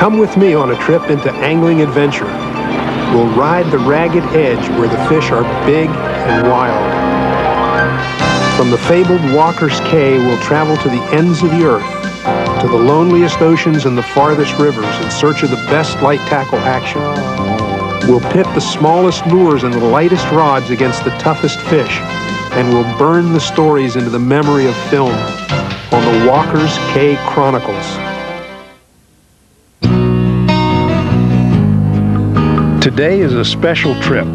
Come with me on a trip into angling adventure. We'll ride the ragged edge where the fish are big and wild. From the fabled Walker's Cay, we'll travel to the ends of the earth, to the loneliest oceans and the farthest rivers in search of the best light tackle action. We'll pit the smallest lures and the lightest rods against the toughest fish, and we'll burn the stories into the memory of film on the Walker's Cay Chronicles. Today is a special trip,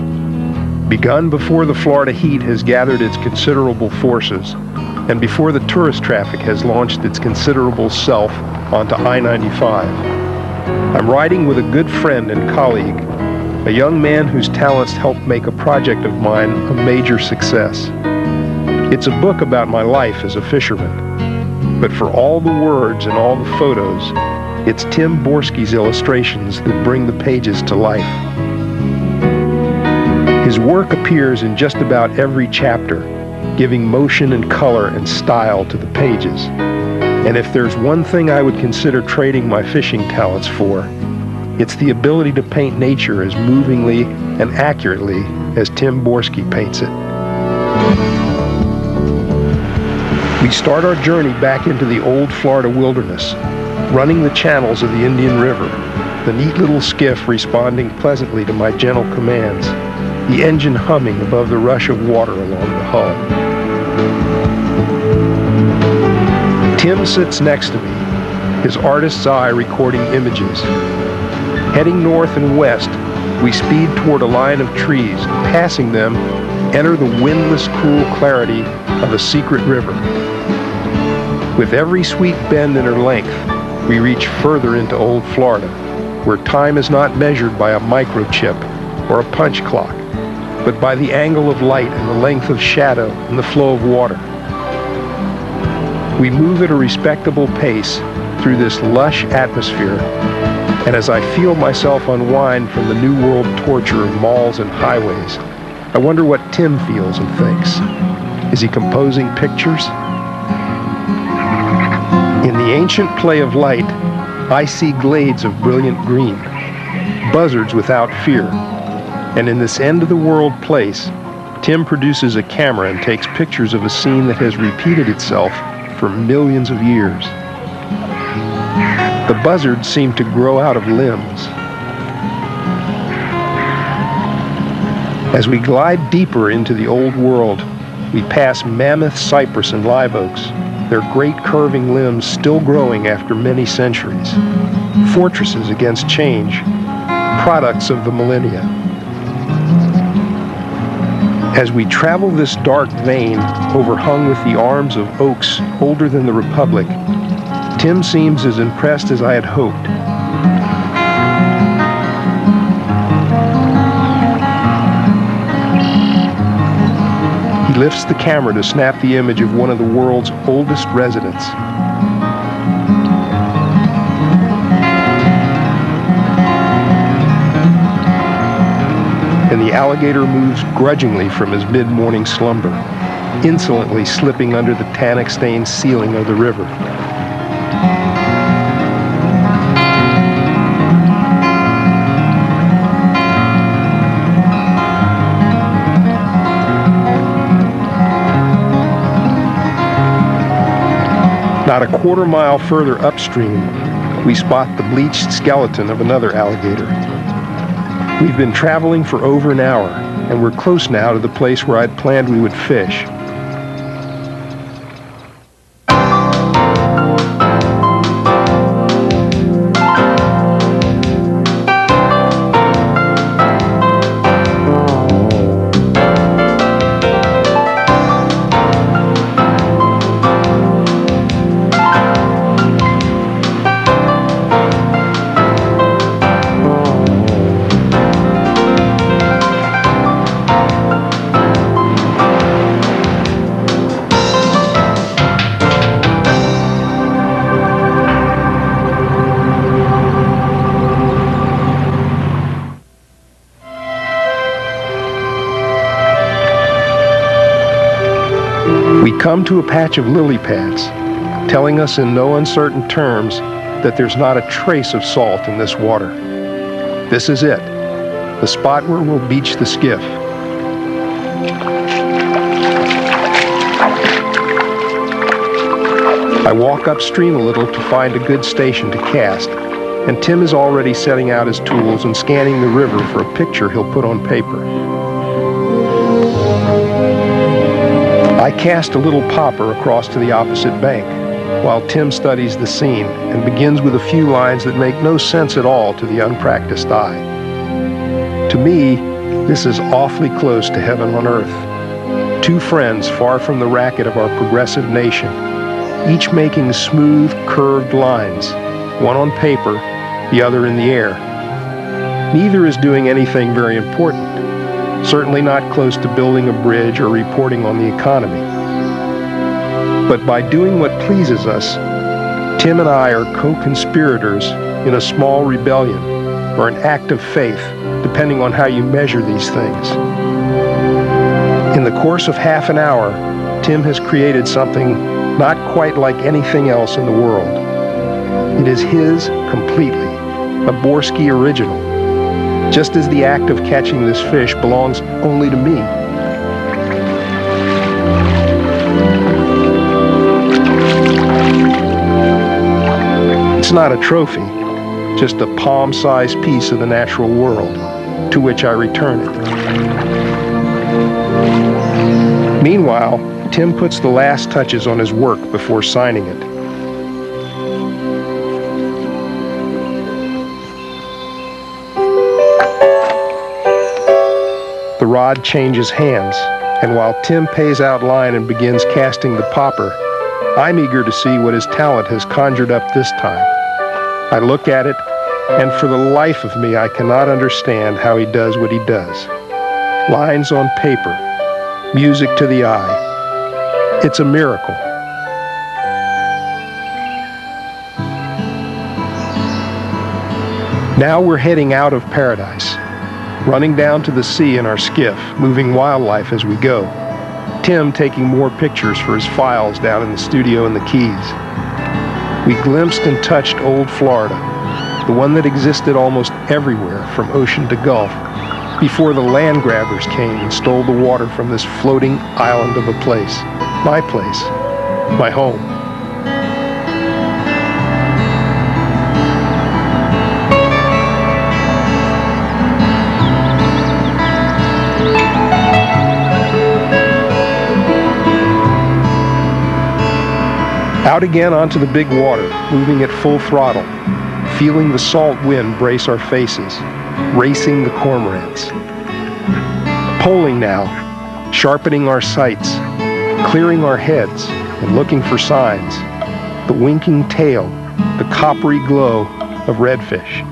begun before the Florida heat has gathered its considerable forces, and before the tourist traffic has launched its considerable self onto I-95. I'm riding with a good friend and colleague, a young man whose talents helped make a project of mine a major success. It's a book about my life as a fisherman, but for all the words and all the photos, it's Tim Borski's illustrations that bring the pages to life. His work appears in just about every chapter, giving motion and color and style to the pages. And if there's one thing I would consider trading my fishing talents for, it's the ability to paint nature as movingly and accurately as Tim Borski paints it. We start our journey back into the old Florida wilderness, running the channels of the Indian River, the neat little skiff responding pleasantly to my gentle commands, the engine humming above the rush of water along the hull. Tim sits next to me, his artist's eye recording images. Heading north and west, we speed toward a line of trees, passing them, enter the windless, cool clarity of a secret river. With every sweet bend in her length, we reach further into old Florida, where time is not measured by a microchip or a punch clock, but by the angle of light and the length of shadow and the flow of water. We move at a respectable pace through this lush atmosphere, and as I feel myself unwind from the New World torture of malls and highways, I wonder what Tim feels and thinks. Is he composing pictures? In the ancient play of light, I see glades of brilliant green, buzzards without fear, and in this end-of-the-world place, Tim produces a camera and takes pictures of a scene that has repeated itself for millions of years. The buzzards seem to grow out of limbs. As we glide deeper into the old world, we pass mammoth cypress and live oaks, their great curving limbs still growing after many centuries, fortresses against change, products of the millennia. As we travel this dark vein overhung with the arms of oaks older than the Republic, Tim seems as impressed as I had hoped. He lifts the camera to snap the image of one of the world's oldest residents. And the alligator moves grudgingly from his mid-morning slumber, insolently slipping under the tannic-stained ceiling of the river. Not a quarter mile further upstream, we spot the bleached skeleton of another alligator. We've been traveling for over an hour, and we're close now to the place where I'd planned we would fish. We come to a patch of lily pads, telling us in no uncertain terms that there's not a trace of salt in this water. This is it, the spot where we'll beach the skiff. I walk upstream a little to find a good station to cast, and Tim is already setting out his tools and scanning the river for a picture he'll put on paper. I cast a little popper across to the opposite bank, while Tim studies the scene and begins with a few lines that make no sense at all to the unpracticed eye. To me, this is awfully close to heaven on earth. Two friends far from the racket of our progressive nation, each making smooth, curved lines, one on paper, the other in the air. Neither is doing anything very important, certainly not close to building a bridge or reporting on the economy. But by doing what pleases us, Tim and I are co-conspirators in a small rebellion or an act of faith, depending on how you measure these things. In the course of half an hour, Tim has created something not quite like anything else in the world. It is his completely, a Borski original, just as the act of catching this fish belongs only to me. It's not a trophy, just a palm-sized piece of the natural world, to which I return it. Meanwhile, Tim puts the last touches on his work before signing it. The rod changes hands, and while Tim pays out line and begins casting the popper, I'm eager to see what his talent has conjured up this time. I look at it, and for the life of me, I cannot understand how he does what he does. Lines on paper, music to the eye. It's a miracle. Now we're heading out of paradise, running down to the sea in our skiff, moving wildlife as we go. Tim taking more pictures for his files down in the studio in the Keys. We glimpsed and touched old Florida, the one that existed almost everywhere from ocean to gulf, before the land grabbers came and stole the water from this floating island of a place. My place, my home. Out again onto the big water, moving at full throttle, feeling the salt wind brace our faces, racing the cormorants. Poling now, sharpening our sights, clearing our heads and looking for signs, the winking tail, the coppery glow of redfish.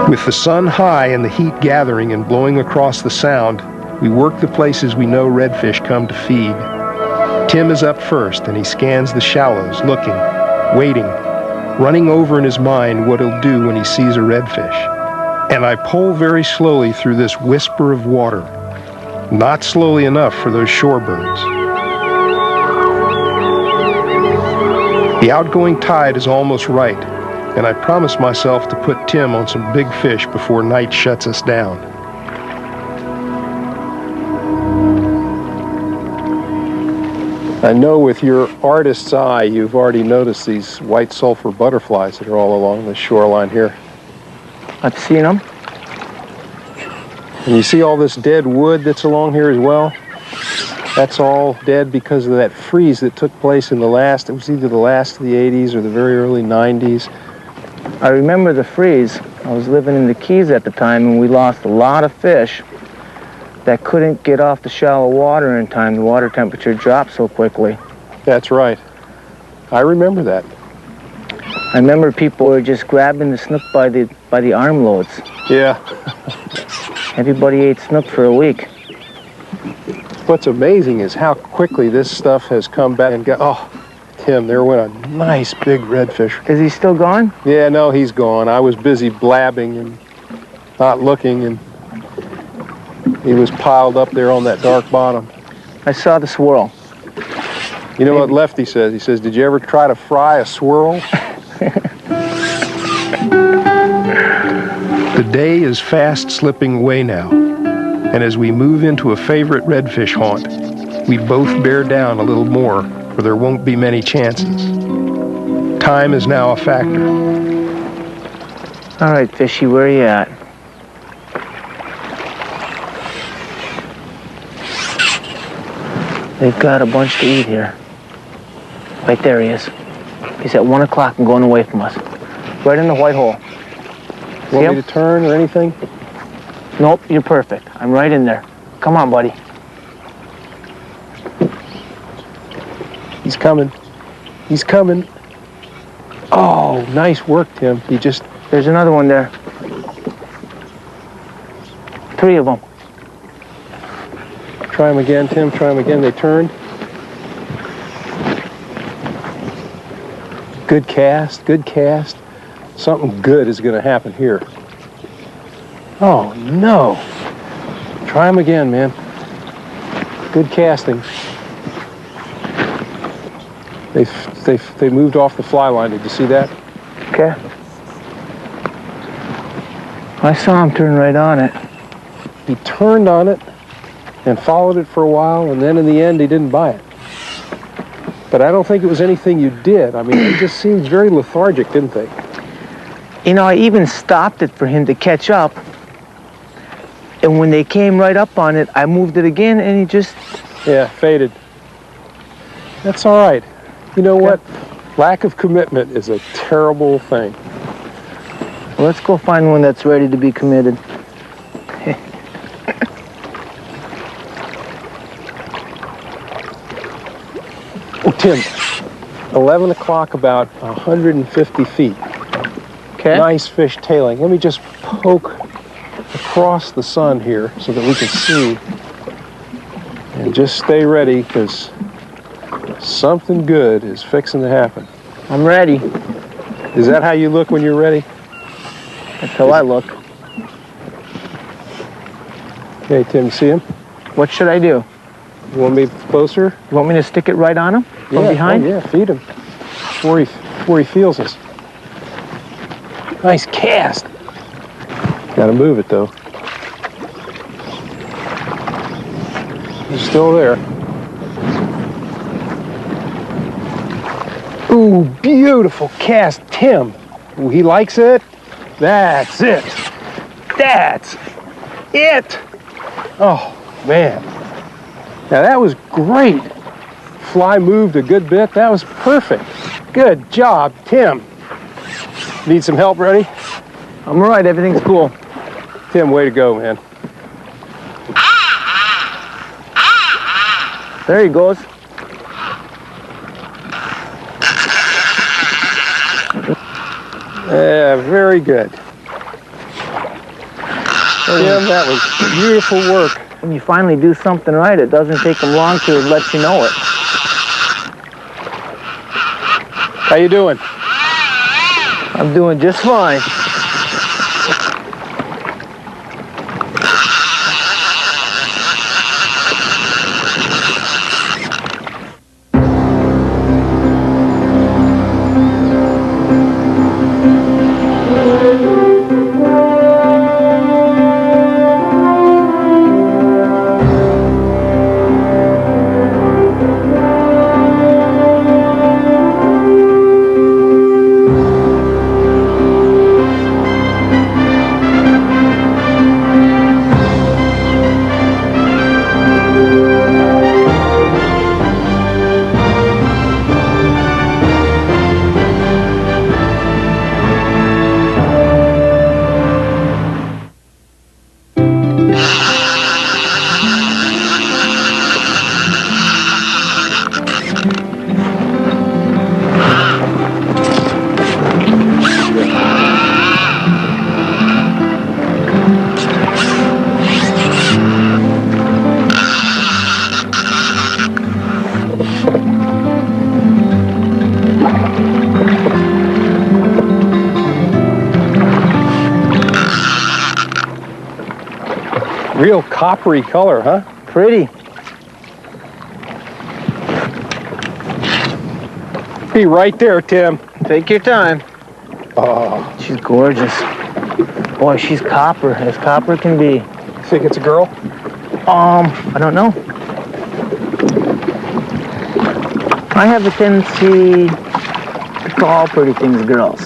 With the sun high and the heat gathering and blowing across the sound, we work the places we know redfish come to feed. Tim is up first and he scans the shallows, looking, waiting, running over in his mind what he'll do when he sees a redfish. And I pull very slowly through this whisper of water, not slowly enough for those shorebirds. The outgoing tide is almost right, and I promise myself to put Tim on some big fish before night shuts us down. I know with your artist's eye, you've already noticed these white sulfur butterflies that are all along the shoreline here. I've seen them. And you see all this dead wood that's along here as well? That's all dead because of that freeze that took place in it was either the last of the 80s or the very early 90s. I remember the freeze. I was living in the Keys at the time, and we lost a lot of fish that couldn't get off the shallow water in time. The water temperature dropped so quickly. That's right. I remember that. I remember people were just grabbing the snook by the armloads. Yeah. Everybody ate snook for a week. What's amazing is how quickly this stuff has come back and got, oh, Tim, there went a nice big redfish. Is he still gone? Yeah, no, he's gone. I was busy blabbing and not looking, and he was piled up there on that dark bottom. I saw the swirl. You know what Lefty says? He says, did you ever try to fry a swirl? The day is fast slipping away now, and as we move into a favorite redfish haunt, we both bear down a little more, for there won't be many chances. Time is now a factor. All right, Fishy, where are you at? They've got a bunch to eat here. Right there he is. He's at 1 o'clock and going away from us. Right in the white hole. Want me to turn or anything? Nope, you're perfect. I'm right in there. Come on, buddy. He's coming. He's coming. Oh, nice work, Tim. He just... There's another one there. 3 of them. Try him again, Tim. Try him again. They turned. Good cast. Good cast. Something good is going to happen here. Oh, no. Try him again, man. Good casting. They moved off the fly line. Did you see that? Okay. I saw him turn right on it. He turned on it and followed it for a while, and then in the end, he didn't buy it. But I don't think it was anything you did. I mean, they just seemed very lethargic, didn't they? You know, I even stopped it for him to catch up. And when they came right up on it, I moved it again, and he just... Yeah, faded. That's all right. You know what? Lack of commitment is a terrible thing. Well, let's go find one that's ready to be committed. Oh, Tim, 11 o'clock, about 150 feet. Okay. Nice fish tailing. Let me just poke across the sun here so that we can see. And just stay ready, because something good is fixing to happen. I'm ready. Is that how you look when you're ready? That's how I look. Okay, Tim, see him? What should I do? You want me closer? You want me to stick it right on him? From Yeah, behind? oh, yeah, feed him before he feels us. Nice cast. Gotta move it, though. He's still there. Ooh, beautiful cast, Tim. Ooh, he likes it. That's it. That's it. Oh, man. Now, that was great. Fly moved a good bit. That was perfect. Good job, Tim. Need some help, ready? I'm all right, everything's cool. Tim, way to go, man. There he goes. Yeah, very good. Tim, that was beautiful work. When you finally do something right, it doesn't take them long to let you know it. How you doing? I'm doing just fine. Real coppery color, huh? Pretty. Be right there, Tim. Take your time. Oh, She's gorgeous. Boy, she's copper, as copper can be. think it's a girl? I don't know. I have a tendency to call pretty things girls.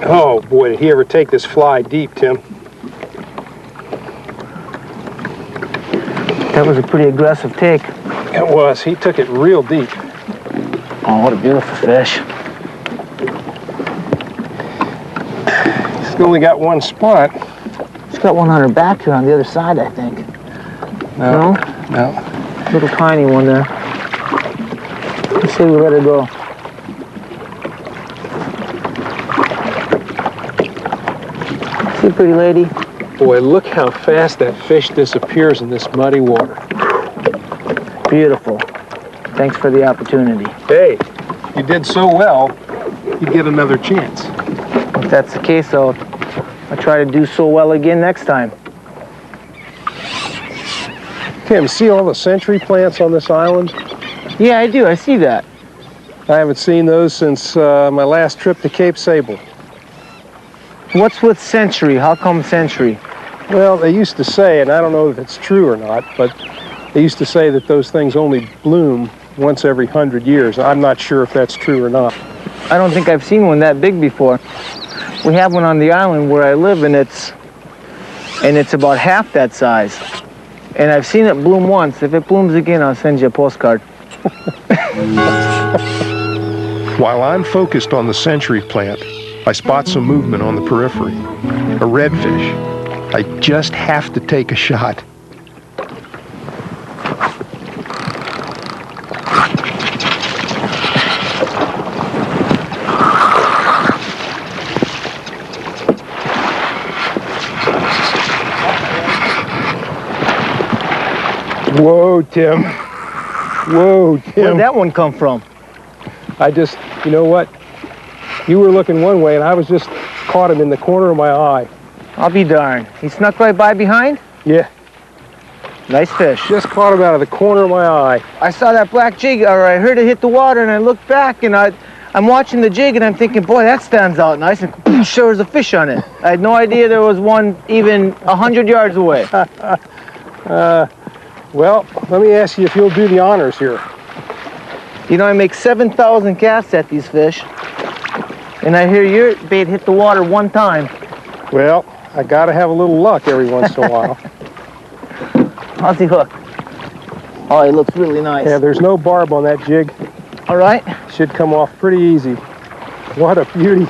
Oh, boy, did he ever take this fly deep, Tim. That was a pretty aggressive take. It was. He took it real deep. Oh, what a beautiful fish. He's only got one spot. She's got one on her back here on the other side, I think. No? No. Little tiny one there. Let's see, we let her go. See, pretty lady? Boy, look how fast that fish disappears in this muddy water. Beautiful. Thanks for the opportunity. Hey, you did so well, you get another chance. If that's the case, I'll try to do so well again next time. Tim, see all the century plants on this island? Yeah, I do. I see that. I haven't seen those since my last trip to Cape Sable. What's with century? How come century? Well, they used to say, and I don't know if it's true or not, but they used to say that those things only bloom once every 100 years. I'm not sure if that's true or not. I don't think I've seen one that big before. We have one on the island where I live, and it's about half that size. And I've seen it bloom once. If it blooms again, I'll send you a postcard. While I'm focused on the century plant, I spot some movement on the periphery. A redfish. I just have to take a shot. Whoa, Tim. Whoa, Tim. Where'd that one come from? You know what? You were looking one way and I was just caught him in the corner of my eye. I'll be darned. He snuck right by behind? Yeah, Nice fish. just caught him out of the corner of my eye. I saw that black jig, or I heard it hit the water, and I looked back, and I'm watching the jig, and I'm thinking, boy, that stands out nice, and sure there's a fish on it. I had no idea there was one even 100 yards away. Well, let me ask you if you'll do the honors here. You know, I make 7,000 casts at these fish, and I hear your bait hit the water one time. Well, I gotta have a little luck every once in a while. How's he hook? Oh, he looks really nice. Yeah, there's no barb on that jig. All right. Should come off pretty easy. What a beauty.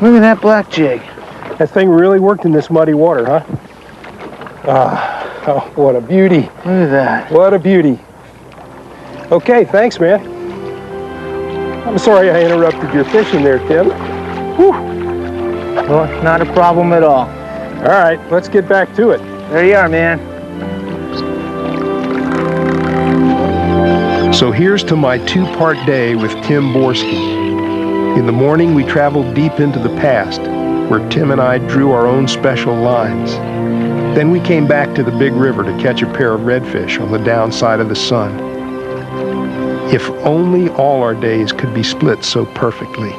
Look at that black jig. That thing really worked in this muddy water, huh? Oh, what a beauty. Look at that. What a beauty. Okay, thanks, man. I'm sorry I interrupted your fishing there, Tim. Whew. Well, not a problem at all. All right, let's get back to it. There you are, man. So here's to my two-part day with Tim Borski. In the morning, we traveled deep into the past, where Tim and I drew our own special lines. Then we came back to the big river to catch a pair of redfish on the downside of the sun. If only all our days could be split so perfectly.